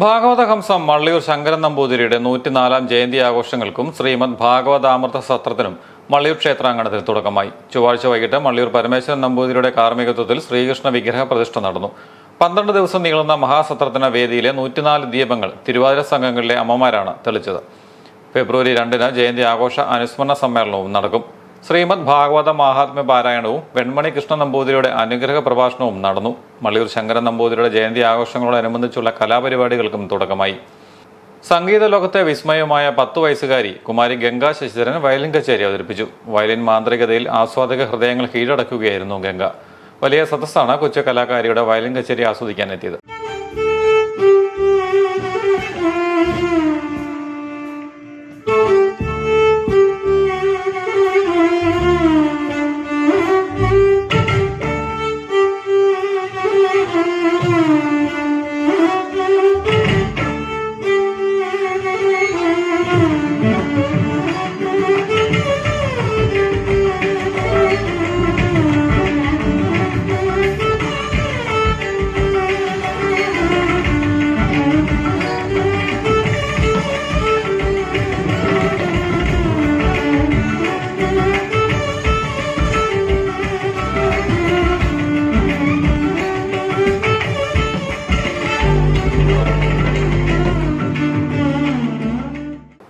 ഭാഗവതഹംസം മള്ളിയൂർ ശങ്കരൻ നമ്പൂതിരിയുടെ 104-ാം ജയന്തി ആഘോഷങ്ങൾക്കും ശ്രീമദ് ഭാഗവതാമൃത സത്രത്തിനും മള്ളിയൂർ ക്ഷേത്രാങ്കണത്തിൽ തുടക്കമായി. ചൊവ്വാഴ്ച വൈകിട്ട് മള്ളിയൂർ പരമേശ്വരൻ നമ്പൂതിരിയുടെ കാർമ്മികത്വത്തിൽ ശ്രീകൃഷ്ണ വിഗ്രഹ പ്രതിഷ്ഠ നടന്നു. 12 ദിവസം നീളുന്ന മഹാസത്രത്തിന് വേദിയിലെ 104 ദീപങ്ങൾ തിരുവാതിര സംഘങ്ങളിലെ അമ്മമാരാണ് തെളിച്ചത്. ഫെബ്രുവരി 2-ന് ജയന്തി ആഘോഷ അനുസ്മരണ സമ്മേളനവും നടക്കും. ശ്രീമദ് ഭാഗവത മാഹാത്മ്യ പാരായണവും വെൺമണി കൃഷ്ണ നമ്പൂതിരിയുടെ അനുഗ്രഹ പ്രഭാഷണവും നടന്നു. മള്ളിയൂർ ശങ്കരൻ നമ്പൂതിരിയുടെ ജയന്തി ആഘോഷങ്ങളോടനുബന്ധിച്ചുള്ള കലാപരിപാടികൾക്കും തുടക്കമായി. സംഗീത ലോകത്തെ വിസ്മയമായ 10 വയസ്സുകാരി കുമാരി ഗംഗ ശശിധരൻ വയലിൻ കച്ചേരി അവതരിപ്പിച്ചു. വയലിൻ മാന്ത്രികതയിൽ ആസ്വാദക ഹൃദയങ്ങൾ കീഴടക്കുകയായിരുന്നു ഗംഗ. വലിയ സദസ്സാണ് കൊച്ചു കലാകാരിയുടെ വയലിൻ കച്ചേരി ആസ്വദിക്കാനെത്തിയത്.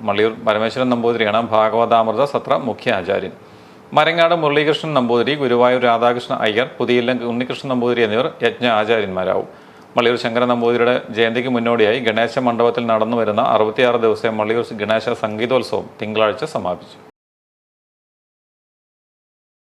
മള്ളിയൂർ പരമേശ്വരൻ നമ്പൂതിരിയാണ് ഭാഗവതാമൃത സത്ര മുഖ്യ ആചാര്യൻ. മരങ്ങാട് മുരളീകൃഷ്ണൻ നമ്പൂതിരി, ഗുരുവായൂർ രാധാകൃഷ്ണ അയ്യർ, പുതിയില്ലം ഉണ്ണികൃഷ്ണൻ നമ്പൂതിരി എന്നിവർ യജ്ഞ ആചാര്യന്മാരാവും. മള്ളിയൂർ ശങ്കരൻ നമ്പൂതിരിയുടെ ജയന്തിക്ക് മുന്നോടിയായി ഗണേശ മണ്ഡപത്തിൽ നടന്നുവരുന്ന 66 ദിവസത്തെ മള്ളിയൂർ ഗണേശ സംഗീതോത്സവം തിങ്കളാഴ്ച സമാപിച്ചു.